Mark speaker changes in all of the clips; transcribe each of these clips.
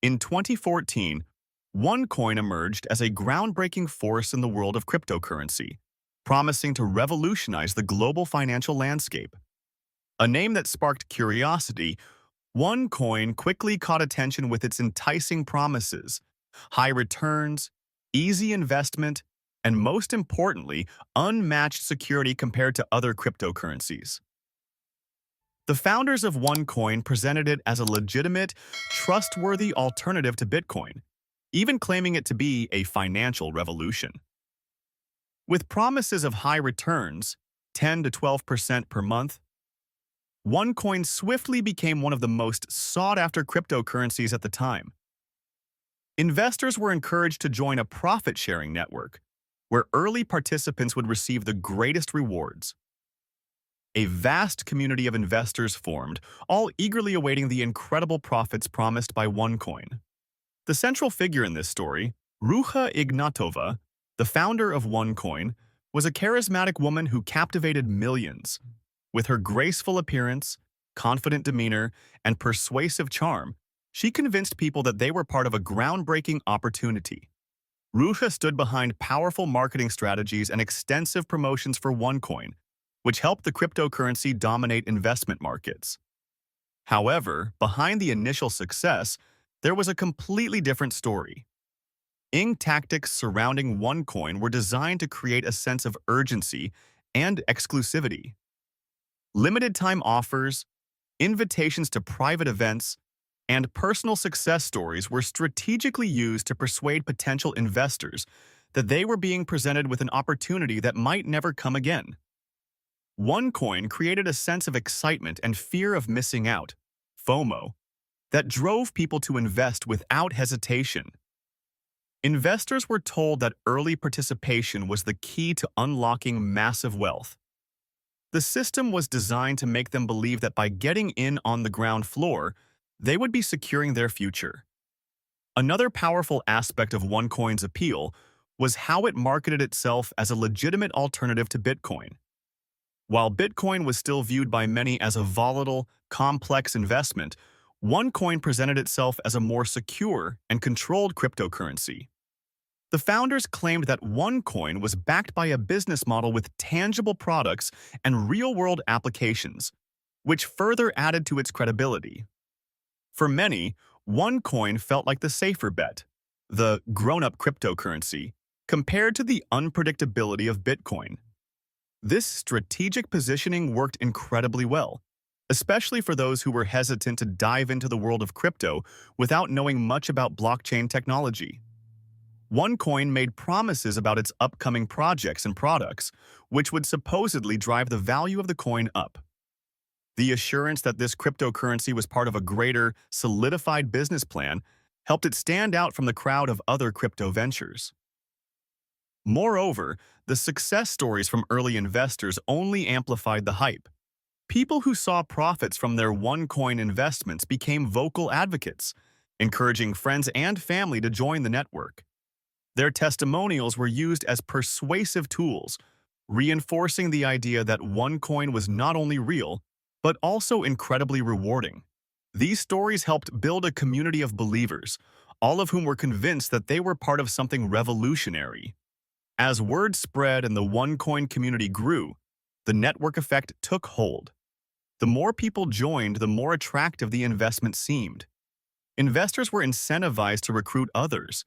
Speaker 1: In 2014, OneCoin emerged as a groundbreaking force in the world of cryptocurrency, promising to revolutionize the global financial landscape. A name that sparked curiosity, OneCoin quickly caught attention with its enticing promises, high returns, easy investment, and most importantly, unmatched security compared to other cryptocurrencies. The founders of OneCoin presented it as a legitimate, trustworthy alternative to Bitcoin, even claiming it to be a financial revolution. With promises of high returns, 10 to 12% per month, OneCoin swiftly became one of the most sought-after cryptocurrencies at the time. Investors were encouraged to join a profit-sharing network, where early participants would receive the greatest rewards. A vast community of investors formed, all eagerly awaiting the incredible profits promised by OneCoin. The central figure in this story, Ruja Ignatova, the founder of OneCoin, was a charismatic woman who captivated millions. With her graceful appearance, confident demeanor, and persuasive charm, she convinced people that they were part of a groundbreaking opportunity. Ruja stood behind powerful marketing strategies and extensive promotions for OneCoin, which helped the cryptocurrency dominate investment markets. However, behind the initial success, there was a completely different story. Tactics surrounding OneCoin were designed to create a sense of urgency and exclusivity. Limited-time offers, invitations to private events, and personal success stories were strategically used to persuade potential investors that they were being presented with an opportunity that might never come again. OneCoin created a sense of excitement and fear of missing out, FOMO, that drove people to invest without hesitation. Investors were told that early participation was the key to unlocking massive wealth. The system was designed to make them believe that by getting in on the ground floor, they would be securing their future. Another powerful aspect of OneCoin's appeal was how it marketed itself as a legitimate alternative to Bitcoin. While Bitcoin was still viewed by many as a volatile, complex investment, OneCoin presented itself as a more secure and controlled cryptocurrency. The founders claimed that OneCoin was backed by a business model with tangible products and real-world applications, which further added to its credibility. For many, OneCoin felt like the safer bet, the grown-up cryptocurrency, compared to the unpredictability of Bitcoin. This strategic positioning worked incredibly well, especially for those who were hesitant to dive into the world of crypto without knowing much about blockchain technology. OneCoin made promises about its upcoming projects and products, which would supposedly drive the value of the coin up. The assurance that this cryptocurrency was part of a greater, solidified business plan helped it stand out from the crowd of other crypto ventures. Moreover, the success stories from early investors only amplified the hype. People who saw profits from their OneCoin investments became vocal advocates, encouraging friends and family to join the network. Their testimonials were used as persuasive tools, reinforcing the idea that OneCoin was not only real, but also incredibly rewarding. These stories helped build a community of believers, all of whom were convinced that they were part of something revolutionary. As word spread and the OneCoin community grew, the network effect took hold. The more people joined, the more attractive the investment seemed. Investors were incentivized to recruit others,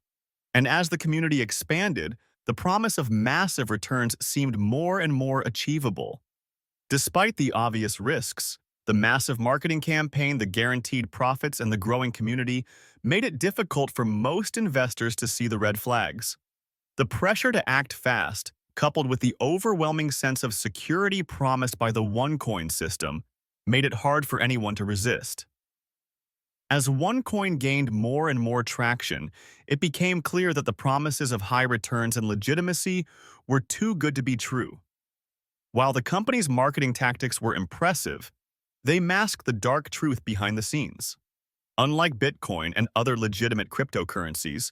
Speaker 1: and as the community expanded, the promise of massive returns seemed more and more achievable. Despite the obvious risks, the massive marketing campaign, the guaranteed profits, and the growing community made it difficult for most investors to see the red flags. The pressure to act fast, coupled with the overwhelming sense of security promised by the OneCoin system, made it hard for anyone to resist. As OneCoin gained more and more traction, it became clear that the promises of high returns and legitimacy were too good to be true. While the company's marketing tactics were impressive, they masked the dark truth behind the scenes. Unlike Bitcoin and other legitimate cryptocurrencies,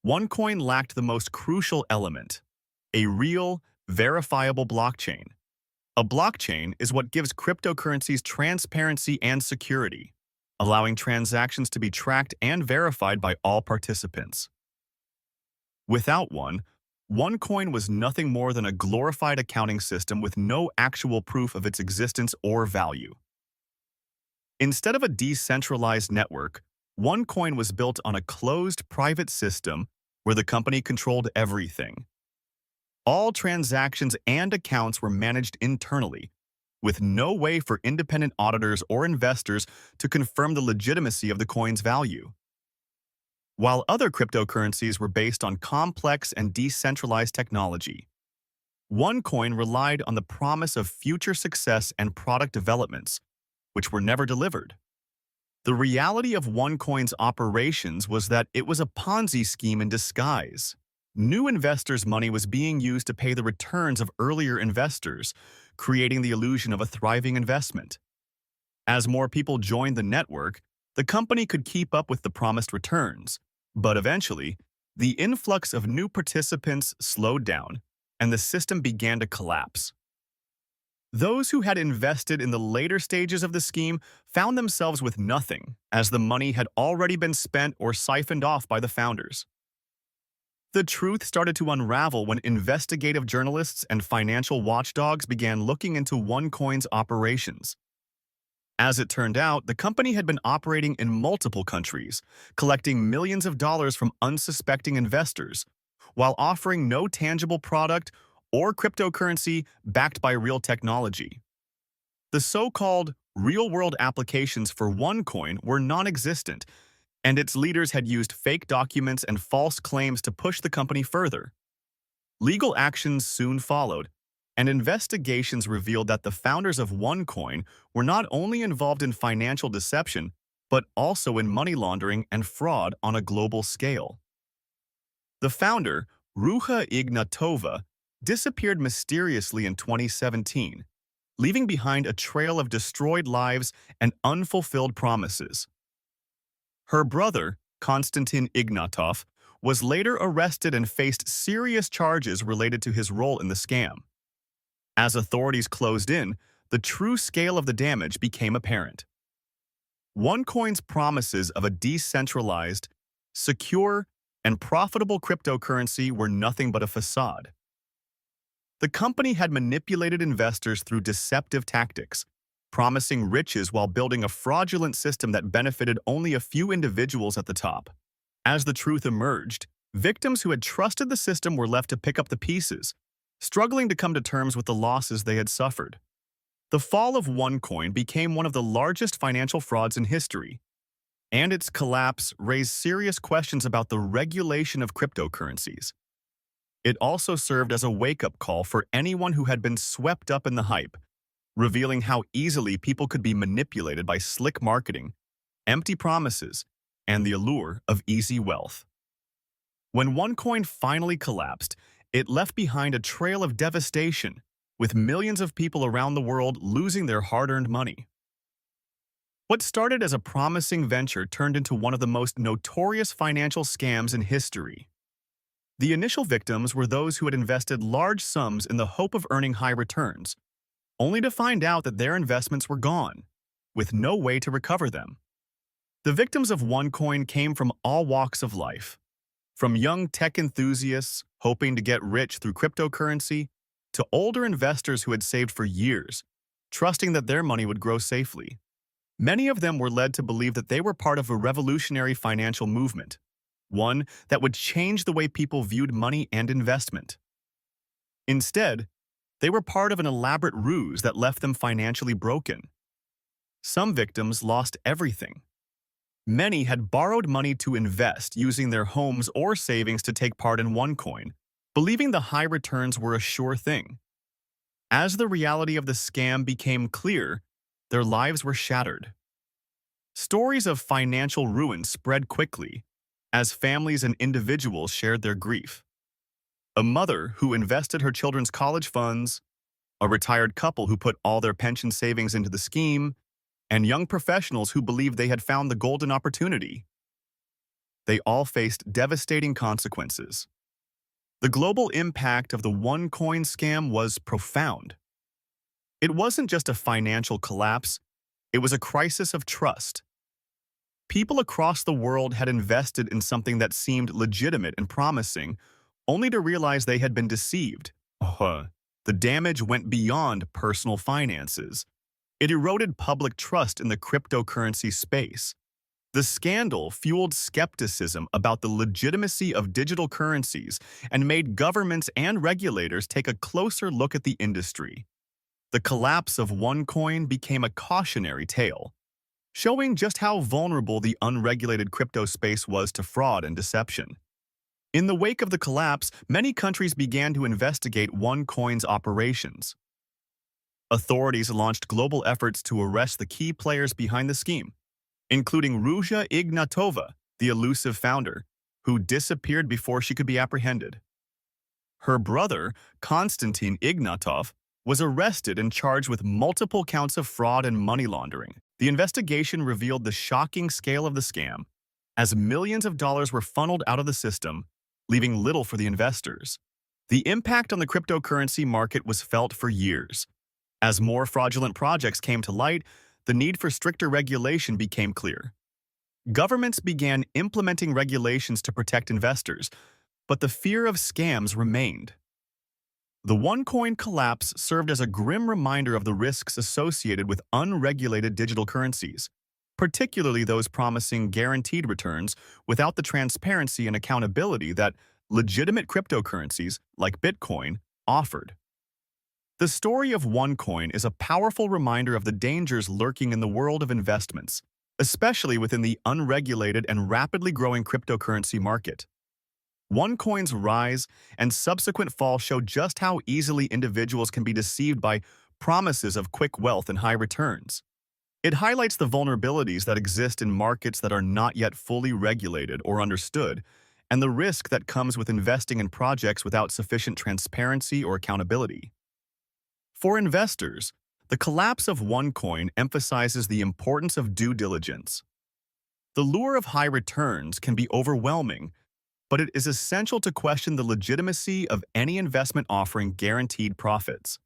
Speaker 1: OneCoin lacked the most crucial element: a real, verifiable blockchain. A blockchain is what gives cryptocurrencies transparency and security. allowing transactions to be tracked and verified by all participants. Without one, OneCoin was nothing more than a glorified accounting system with no actual proof of its existence or value. Instead of a decentralized network, OneCoin was built on a closed private system where the company controlled everything. All transactions and accounts were managed internally, with no way for independent auditors or investors to confirm the legitimacy of the coin's value. While other cryptocurrencies were based on complex and decentralized technology, OneCoin relied on the promise of future success and product developments, which were never delivered. The reality of OneCoin's operations was that it was a Ponzi scheme in disguise. New investors' money was being used to pay the returns of earlier investors, creating the illusion of a thriving investment. As more people joined the network, the company could keep up with the promised returns, but eventually, the influx of new participants slowed down, and the system began to collapse. Those who had invested in the later stages of the scheme found themselves with nothing, as the money had already been spent or siphoned off by the founders. The truth started to unravel when investigative journalists and financial watchdogs began looking into OneCoin's operations. As it turned out, the company had been operating in multiple countries, collecting millions of dollars from unsuspecting investors, while offering no tangible product or cryptocurrency backed by real technology. The so-called real-world applications for OneCoin were non-existent, and its leaders had used fake documents and false claims to push the company further. Legal actions soon followed, and investigations revealed that the founders of OneCoin were not only involved in financial deception, but also in money laundering and fraud on a global scale. The founder, Ruja Ignatova, disappeared mysteriously in 2017, leaving behind a trail of destroyed lives and unfulfilled promises. Her brother, Konstantin Ignatov, was later arrested and faced serious charges related to his role in the scam. As authorities closed in, the true scale of the damage became apparent. OneCoin's promises of a decentralized, secure, and profitable cryptocurrency were nothing but a facade. The company had manipulated investors through deceptive tactics, promising riches while building a fraudulent system that benefited only a few individuals at the top. As the truth emerged, victims who had trusted the system were left to pick up the pieces, struggling to come to terms with the losses they had suffered. The fall of OneCoin became one of the largest financial frauds in history, and its collapse raised serious questions about the regulation of cryptocurrencies. It also served as a wake-up call for anyone who had been swept up in the hype, revealing how easily people could be manipulated by slick marketing, empty promises, and the allure of easy wealth. When OneCoin finally collapsed, it left behind a trail of devastation, with millions of people around the world losing their hard-earned money. What started as a promising venture turned into one of the most notorious financial scams in history. The initial victims were those who had invested large sums in the hope of earning high returns, only to find out that their investments were gone, with no way to recover them. The victims of OneCoin came from all walks of life, from young tech enthusiasts hoping to get rich through cryptocurrency, to older investors who had saved for years, trusting that their money would grow safely. Many of them were led to believe that they were part of a revolutionary financial movement, one that would change the way people viewed money and investment. Instead, they were part of an elaborate ruse that left them financially broken. Some victims lost everything. Many had borrowed money to invest using their homes or savings to take part in OneCoin, believing the high returns were a sure thing. As the reality of the scam became clear, their lives were shattered. Stories of financial ruin spread quickly as families and individuals shared their grief. A mother who invested her children's college funds, a retired couple who put all their pension savings into the scheme, and young professionals who believed they had found the golden opportunity. They all faced devastating consequences. The global impact of the OneCoin scam was profound. It wasn't just a financial collapse, it was a crisis of trust, People across the world had invested in something that seemed legitimate and promising, only to realize they had been deceived. The damage went beyond personal finances. It eroded public trust in the cryptocurrency space. The scandal fueled skepticism about the legitimacy of digital currencies and made governments and regulators take a closer look at the industry. The collapse of OneCoin became a cautionary tale, showing just how vulnerable the unregulated crypto space was to fraud and deception. In the wake of the collapse, many countries began to investigate OneCoin's operations. Authorities launched global efforts to arrest the key players behind the scheme, including Ruja Ignatova, the elusive founder, who disappeared before she could be apprehended. Her brother, Konstantin Ignatov, was arrested and charged with multiple counts of fraud and money laundering. The investigation revealed the shocking scale of the scam, as millions of dollars were funneled out of the system, leaving little for the investors. The impact on the cryptocurrency market was felt for years. As more fraudulent projects came to light, the need for stricter regulation became clear. Governments began implementing regulations to protect investors, but the fear of scams remained. The OneCoin collapse served as a grim reminder of the risks associated with unregulated digital currencies, particularly those promising guaranteed returns without the transparency and accountability that legitimate cryptocurrencies, like Bitcoin, offered. The story of OneCoin is a powerful reminder of the dangers lurking in the world of investments, especially within the unregulated and rapidly growing cryptocurrency market. OneCoin's rise and subsequent fall show just how easily individuals can be deceived by promises of quick wealth and high returns. It highlights the vulnerabilities that exist in markets that are not yet fully regulated or understood, and the risk that comes with investing in projects without sufficient transparency or accountability. For investors, the collapse of OneCoin emphasizes the importance of due diligence. The lure of high returns can be overwhelming, but it is essential to question the legitimacy of any investment offering guaranteed profits.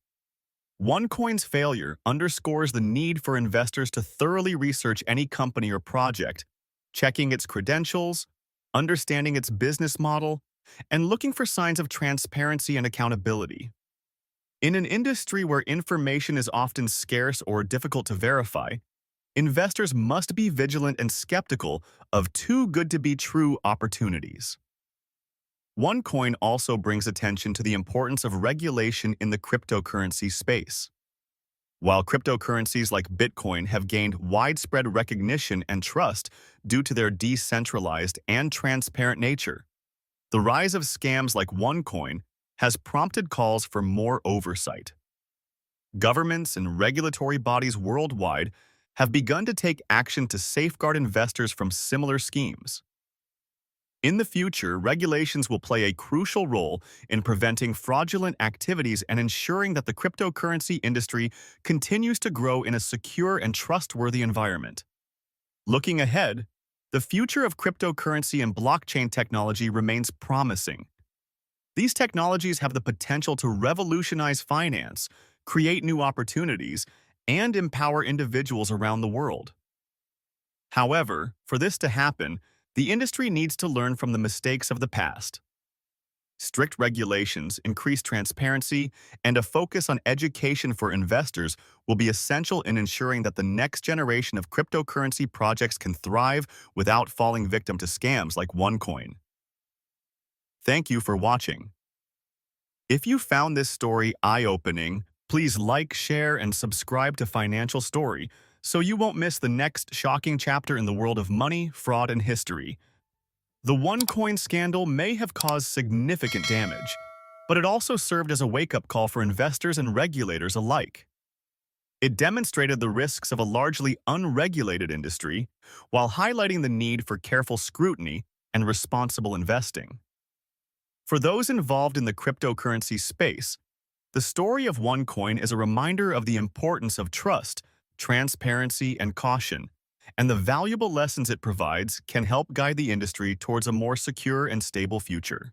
Speaker 1: OneCoin's failure underscores the need for investors to thoroughly research any company or project, checking its credentials, understanding its business model, and looking for signs of transparency and accountability. In an industry where information is often scarce or difficult to verify, investors must be vigilant and skeptical of too good to be true opportunities. OneCoin also brings attention to the importance of regulation in the cryptocurrency space. While cryptocurrencies like Bitcoin have gained widespread recognition and trust due to their decentralized and transparent nature, the rise of scams like OneCoin has prompted calls for more oversight. Governments and regulatory bodies worldwide have begun to take action to safeguard investors from similar schemes. In the future, regulations will play a crucial role in preventing fraudulent activities and ensuring that the cryptocurrency industry continues to grow in a secure and trustworthy environment. Looking ahead, the future of cryptocurrency and blockchain technology remains promising. These technologies have the potential to revolutionize finance, create new opportunities, and empower individuals around the world. However, for this to happen, the industry needs to learn from the mistakes of the past. Strict regulations, increased transparency, and a focus on education for investors will be essential in ensuring that the next generation of cryptocurrency projects can thrive without falling victim to scams like OneCoin. Thank you for watching. If you found this story eye-opening, please like, share, and subscribe to Financial Story so you won't miss the next shocking chapter in the world of money, fraud, and history. The OneCoin scandal may have caused significant damage, but it also served as a wake-up call for investors and regulators alike. It demonstrated the risks of a largely unregulated industry while highlighting the need for careful scrutiny and responsible investing. For those involved in the cryptocurrency space, the story of OneCoin is a reminder of the importance of trust, transparency, and caution, and the valuable lessons it provides can help guide the industry towards a more secure and stable future.